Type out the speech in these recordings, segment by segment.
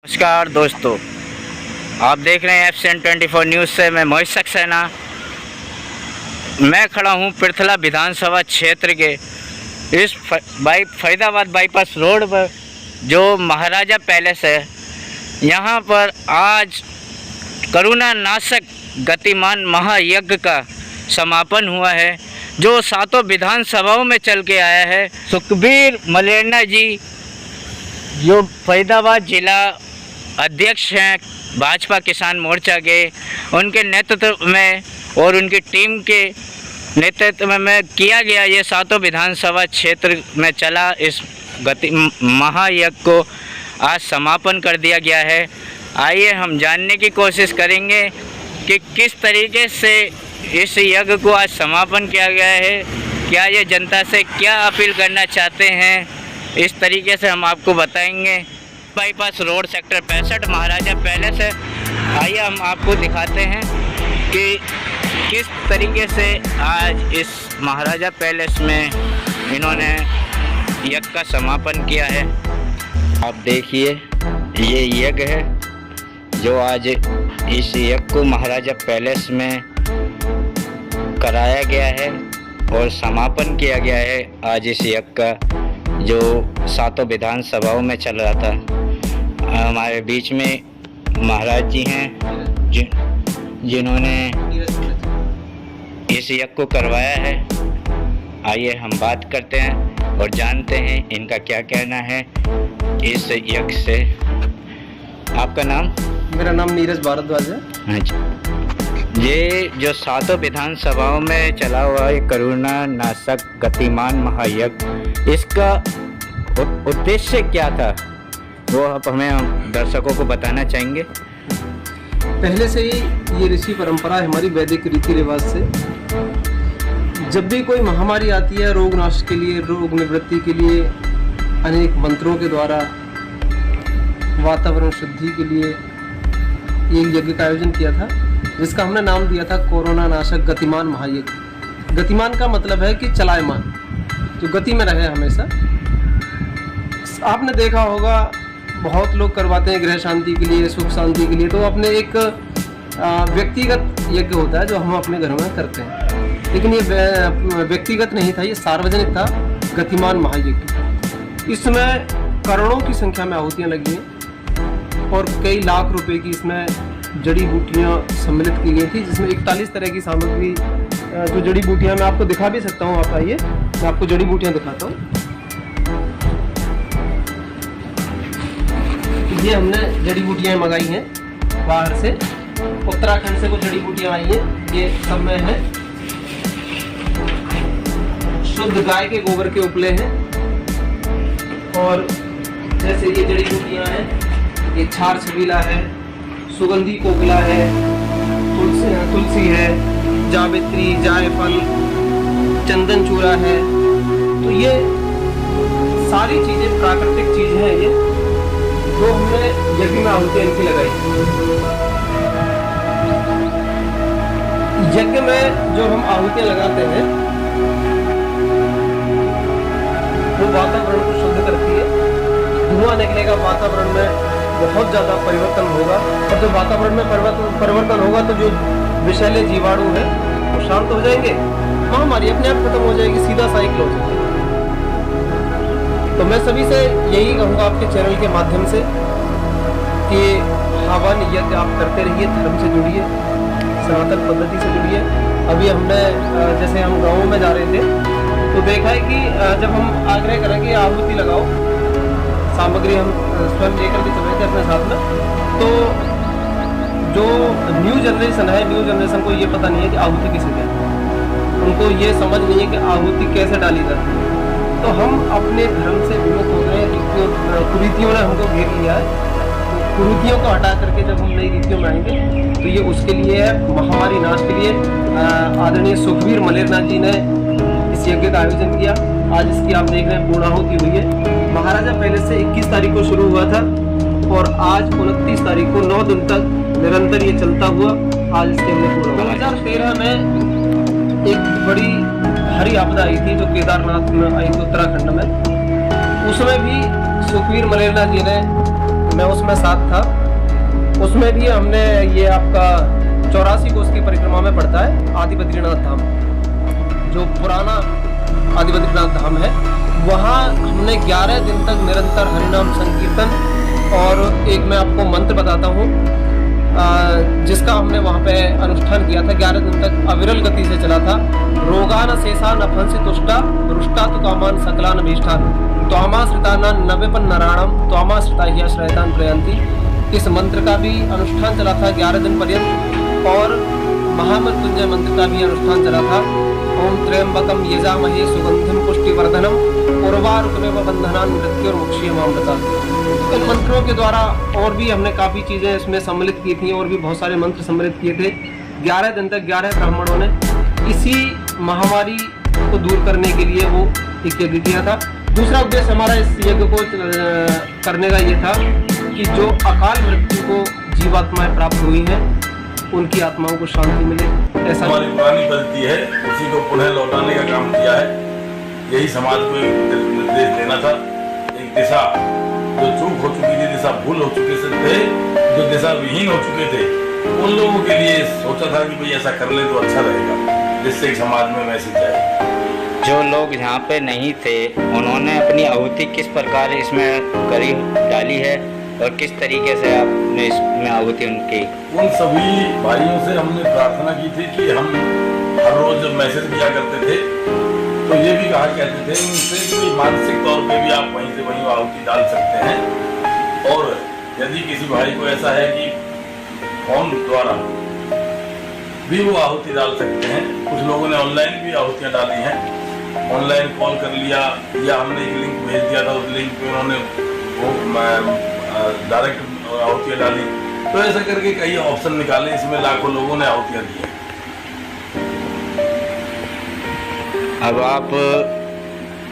नमस्कार दोस्तों, आप देख रहे हैं FCN 24 न्यूज़ से। मैं मोहित सक्सेना। मैं खड़ा हूं पृथला विधानसभा क्षेत्र के इस फरीदाबाद बाईपास रोड पर जो महाराजा पैलेस है। यहां पर आज कोरोना नाशक गतिमान महायज्ञ का समापन हुआ है, जो 7 विधानसभाओं में चल के आया है। सुखबीर मलेरना जी जो फरीदाबाद जिला अध्यक्ष हैं भाजपा किसान मोर्चा के, उनके नेतृत्व में और उनकी टीम के नेतृत्व में किया गया ये 7 विधानसभा क्षेत्र में चला इस महायज्ञ को आज समापन कर दिया गया है। आइए हम जानने की कोशिश करेंगे कि किस तरीके से इस यज्ञ को आज समापन किया गया है, क्या ये जनता से क्या अपील करना चाहते हैं, इस तरीके से हम आपको बताएंगे। बाईपास रोड सेक्टर 65 महाराजा पैलेस है। आइए हम आपको दिखाते हैं कि किस तरीके से आज इस महाराजा पैलेस में इन्होंने यज्ञ का समापन किया है। आप देखिए, ये यज्ञ है जो आज इस यज्ञ को महाराजा पैलेस में कराया गया है और समापन किया गया है। आज इस यज्ञ का जो 7 विधानसभाओं में चल रहा था। हमारे बीच में महाराज जी हैं जिन्होंने इस यज्ञ को करवाया है। आइए हम बात करते हैं और जानते हैं इनका क्या कहना है इस यज्ञ से। आपका नाम? मेरा नाम नीरज भारद्वाज है। हाँ जी। ये जो 7 विधानसभाओं में चला हुआ ये कोरोना नाशक गतिमान महायज्ञ, इसका उद्देश्य क्या था वो आप हमें दर्शकों को बताना चाहेंगे? पहले से ही ये ऋषि परंपरा है हमारी वैदिक रीति रिवाज से। जब भी कोई महामारी आती है, रोग नाश के लिए, रोग निवृत्ति के लिए अनेक मंत्रों के द्वारा, वातावरण शुद्धि के लिए एक यज्ञ का आयोजन किया था, जिसका हमने नाम दिया था कोरोना नाशक गतिमान महायज्ञ। गतिमान का मतलब है कि चलायमान, जो गति में रहे हमेशा। आपने देखा होगा बहुत लोग करवाते हैं ग्रह शांति के लिए, सुख शांति के लिए, तो अपने एक व्यक्तिगत यज्ञ होता है जो हम अपने घरों में करते हैं। लेकिन ये व्यक्तिगत नहीं था, ये सार्वजनिक था, गतिमान महायज्ञ। इस समय करोड़ों की संख्या में आहुतियाँ लगी हैं और कई लाख रुपए की इसमें जड़ी बूटियाँ सम्मिलित की गई थी, जिसमें 41 तरह की सामग्री, जो जड़ी बूटियाँ मैं आपको दिखा भी सकता हूँ। आप आइए, मैं आपको जड़ी बूटियाँ दिखाता हूँ। ये हमने जड़ी बूटियाँ मंगाई हैं बाहर से, उत्तराखंड से कुछ जड़ी बूटियाँ आई हैं। ये सब में है शुद्ध गाय के गोबर के उपले हैं। और जैसे ये जड़ी बूटियाँ हैं, ये छार छबीला है, सुगंधी कोकला है, तुलसी है, जावित्री, जायफल, चंदन चूरा है। तो ये सारी चीज़ें प्राकृतिक चीज़ें हैं ये, जो हमने यज्ञ में आहुति इनकी लगाई। यज्ञ में जो हम आहुतियाँ लगाते हैं वो वातावरण को शुद्ध करती है। धुआं निकलेगा, वातावरण में बहुत ज़्यादा परिवर्तन होगा, और जब वातावरण में परिवर्तन होगा तो जो विषैले जीवाणु हैं वो शांत हो जाएंगे, महामारी अपने आप खत्म हो जाएगी, सीधा साइकिल हो जाएगा। तो मैं सभी से यही कहूँगा आपके चैनल के माध्यम से कि हवन यज्ञ आप करते रहिए, धर्म से जुड़िए, सनातन पद्धति से जुड़िए। अभी हमने जैसे हम गाँव में जा रहे थे तो देखा है कि जब हम आग्रह करें कि आहुति लगाओ, सामग्री हम स्वयं लेकर के चल रहे थे अपने साथ में, तो जो न्यू जनरेशन है, न्यू जनरेशन को ये पता नहीं है कि आहुति किसे कहते हैं। उनको ये समझ नहीं है कि आहुति कैसे डाली जाती है। तो हम अपने धर्म से विमुख हो गए हैं, कुरीतियों ने हमको घेर लिया है। कुरीतियों को हटा करके जब हम नई रीतियों में आएंगे तो ये उसके लिए है, महामारी नाश के लिए। आदरणीय सुखबीर मलेरना जी ने इस यज्ञ का आयोजन किया। आज इसकी आप देख रहे हैं पूर्णाहुति हुई है। महाराजा पैलेस से 21 तारीख को शुरू हुआ था और आज 29 तारीख को 9 दिन तक निरंतर ये चलता हुआ आज इसके हमने पूरा। 2013 में एक बड़ी भारी आपदा आई थी जो केदारनाथ में आई थी, उत्तराखंड में। उसमें भी सुखबीर मलेरना जी ने मैं उसमें साथ था। उसमें भी हमने ये आपका 84 कोस की परिक्रमा में पड़ता है आदि बद्रीनाथ धाम, जो पुराना आदि बद्रीनाथ धाम है। वहाँ हमने 11 दिन तक निरंतर हरिनाम संकीर्तन और एक मैं आपको मंत्र बताता हूँ जिसका हमने वहाँ पे अनुष्ठान किया था। 11 दिन तक अविरल गति से चला था। रोगान शेषान अफंसी तुष्टा रुष्टा तो कामान सकलान भीष्ठान त्वामाश्रितानां नवेपन नराणम त्वामाश्रिताह्याश्रयतान प्रयंती। इस मंत्र का भी अनुष्ठान चला था 11 दिन पर्यंत और महामृत्युंजय मंत्र का भी अनुष्ठान चला था। ओम त्र्यंबकम यजामहे सुगंधिम पुष्टिवर्धनम उर्वारुकमेव बंधनान् मृत्योर्मुक्षीयमामृतात्। इन मंत्रों के द्वारा और भी हमने काफ़ी चीज़ें इसमें सम्मिलित की थी और भी बहुत सारे मंत्र सम्मिलित किए थे। 11 दिन तक 11 ब्राह्मणों ने इसी महामारी को दूर करने के लिए वो एक यज्ञ किया था। दूसरा उद्देश्य हमारा इस यज्ञ को करने का ये था कि जो अकाल मृत्यु को जीवात्माएं प्राप्त हुई हैं उनकी आत्माओं को शांति मिले। ऐसा हमारी पुरानी पद्धति है, उसी को पुनः लौटाने का काम किया है। यही समाज को एक निर्देश देना था, एक दिशा जो चूक हो चुकी थी, दिशा भूल हो चुके थे, जो दिशा विहीन हो चुके थे, उन लोगों के लिए सोचा था कि भाई ऐसा कर ले तो अच्छा रहेगा, जिससे समाज में मैसेज जाए। जो लोग यहाँ पे नहीं थे उन्होंने अपनी आहुति किस प्रकार इसमें करी डाली है और किस तरीके से आपने इसमें आहुति उनकी? उन सभी भाइयों से हमने प्रार्थना की थी कि हम हर रोज जब मैसेज किया करते थे तो ये भी कहा कहते थे उनसे कि मानसिक तौर पे भी आप वहीं से वहीं आहुति डाल सकते हैं। और यदि किसी भाई को ऐसा है कि फोन द्वारा भी वो आहुति डाल सकते हैं, कुछ लोगों ने ऑनलाइन भी आहुतियाँ डाली हैं, ऑनलाइन कॉल कर लिया या हमने एक लिंक भेज दिया था, उस लिंक पे उन्होंने वो डायरेक्ट आहुतियाँ डाली। तो ऐसा करके कई ऑप्शन निकाले, इसमें लाखों लोगों ने आहुतियाँ दी हैं। अब आप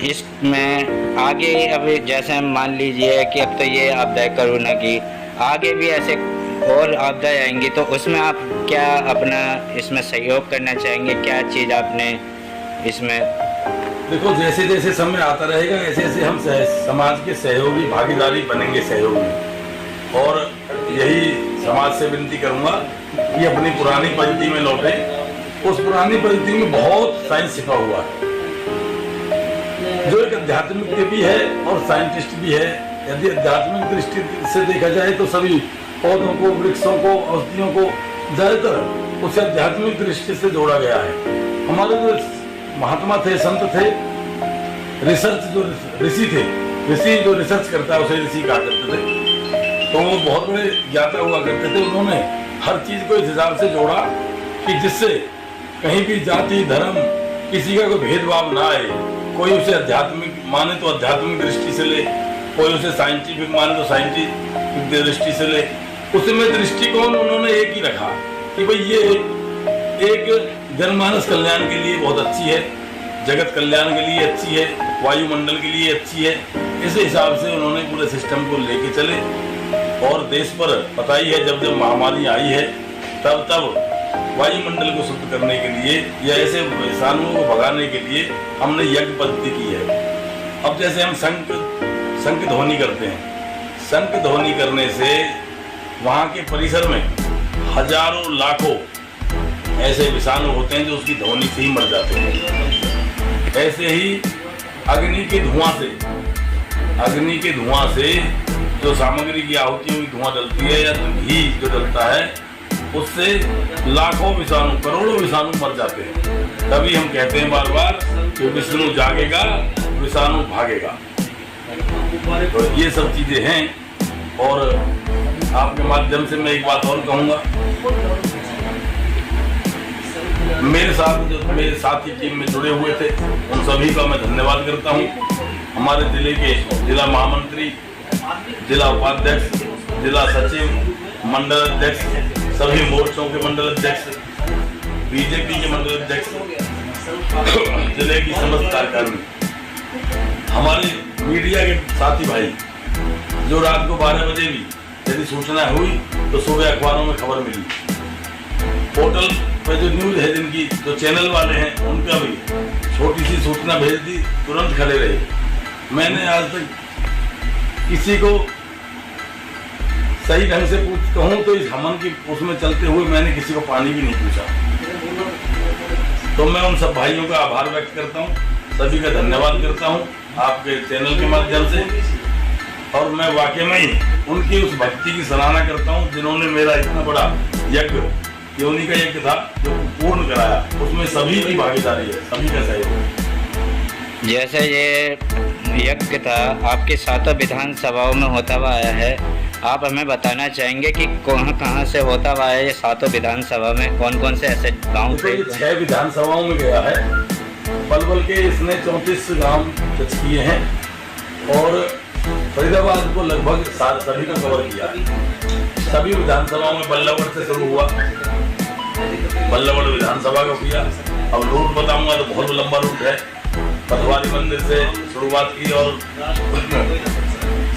इसमें आगे अब जैसे मान लीजिए कि अब तो ये आपदा कोरोना की, आगे भी ऐसे और आपदाएं आएंगी तो उसमें आप क्या अपना इसमें सहयोग करना चाहेंगे? क्या चीज़ आपने इसमें? देखो, जैसे जैसे समय आता रहेगा ऐसे ऐसे हम समाज के सहयोगी भागीदारी बनेंगे सहयोगी। और यही समाज से विनती करूंगा कि अपनी पुरानी पद्धति में लौटे। उस पुरानी पद्धति में बहुत साइंस छिपा हुआ है, जो एक आध्यात्मिक भी है और साइंटिस्ट भी है। यदि आध्यात्मिक दृष्टि से देखा जाए तो सभी पौधों को, वृक्षों को, औषधियों को ज्यादातर उस आध्यात्मिक दृष्टि से जोड़ा गया है। हमारे जो महात्मा थे, संत थे, रिसर्च जो ऋषि थे, ऋषि जो रिसर्च करता है उसे ऋषि कहा करते थे। तो वो बहुत बड़े ज्ञाता हुआ करते थे। उन्होंने हर चीज को इस हिसाब से जोड़ा कि जिससे कहीं भी जाति धर्म किसी का कोई भेदभाव ना आए। कोई उसे आध्यात्मिक माने तो आध्यात्मिक दृष्टि से ले, कोई उसे साइंटिफिक माने तो साइंटिफिक दृष्टि से ले। उसमें दृष्टिकोण उन्होंने एक ही रखा कि भाई ये एक जनमानस कल्याण के लिए बहुत अच्छी है, जगत कल्याण के लिए अच्छी है, वायुमंडल के लिए अच्छी है। इस हिसाब से उन्होंने पूरे सिस्टम को लेके चले। और देश पर पता ही है, जब जब महामारी आई है तब तब वायुमंडल को शुद्ध करने के लिए या ऐसे विषाणुओं को भगाने के लिए हमने यज्ञ पद्धति की है। अब जैसे हम शंख ध्वनि करते हैं, शंख ध्वनि करने से वहाँ के परिसर में हजारों लाखों ऐसे विषाणु होते हैं जो उसकी ध्वनि से ही मर जाते हैं। ऐसे ही अग्नि के धुआं से जो सामग्री की आहुतियों की धुआं जलती है या घी जो जलता है, उससे लाखों विषाणु, करोड़ों विषाणु मर जाते हैं। तभी हम कहते हैं बार बार कि विष्णु जागेगा, विषाणु भागेगा। तो ये सब चीजें हैं। और आपके माध्यम से मैं एक बात और कहूँगा, मेरे साथ जो मेरे साथी टीम में जुड़े हुए थे उन सभी का मैं धन्यवाद करता हूँ। हमारे जिले के जिला महामंत्री, जिला उपाध्यक्ष, जिला सचिव, मंडल अध्यक्ष, सभी मोर्चों के मंडल अध्यक्ष, बीजेपी के मंडल अध्यक्ष, जिले की समस्त कार्यकारिणी, हमारे मीडिया के साथी भाई जो रात को 12 बजे भी यदि सूचना हुई तो सुबह अखबारों में खबर मिली। पोर्टल पे जो न्यूज है जिनकी, जो चैनल वाले हैं, उनका भी छोटी सी सूचना भेज दी, तुरंत खड़े रहे। मैंने आज तक किसी को सही ढंग से कहूँ तो इस हमन की उसमें चलते हुए मैंने किसी को पानी भी नहीं पूछा। तो मैं उन सब भाइयों का आभार व्यक्त करता हूँ, सभी का धन्यवाद करता हूँ आपके चैनल के माध्यम से। और मैं वाकई में ही उनकी उस भक्ति की सराहना करता हूँ जिन्होंने मेरा इतना बड़ा यज्ञ, योनि का यज्ञ था, जो पूर्ण कराया। उसमें सभी की भागीदारी है, सभी का सहयोग है। जैसे ये यज्ञ था आपकी 7 विधानसभाओं में होता हुआ आया है, आप हमें बताना चाहेंगे कि कहाँ से होता हुआ है ये 7 विधानसभा में, कौन कौन से ऐसे गांव तो ये 6 विधानसभाओं में गया है। पलवल के इसने 34 गांव टच किए हैं और फरीदाबाद को लगभग सभी का कवर किया। सभी विधानसभाओं में बल्लभगढ़ से शुरू हुआ, बल्लभगढ़ विधानसभा का किया। अब रूट बताऊंगा तो बहुत लंबा रूट है। पटवारी मंदिर से शुरुआत की और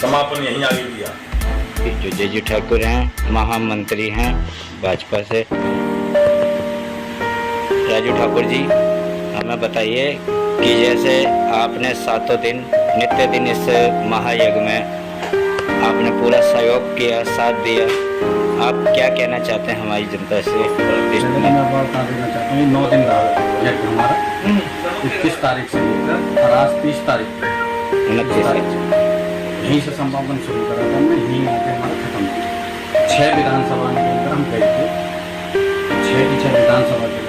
समापन यहीं आगे किया। जो जेजी ठाकुर हैं, महामंत्री हैं भाजपा से, राजू ठाकुर जी, हमें बताइए कि जैसे आपने 7 दिन नित्य दिन इस महायज्ञ में आपने पूरा सहयोग किया, साथ दिया, आप क्या कहना चाहते हैं हमारी जनता से? मैं बता देना चाहता हूँ 9 दिन रहा यज्ञ हमारा, 21 तारीख से लेकर और आज 30 तारीख 29 तारीख यहीं से समापन शुरू करा था हमने, यहीं होकर हमारा खत्म किया। 6 विधानसभा के अंदर हम गए थे, 6 की 6 विधानसभा के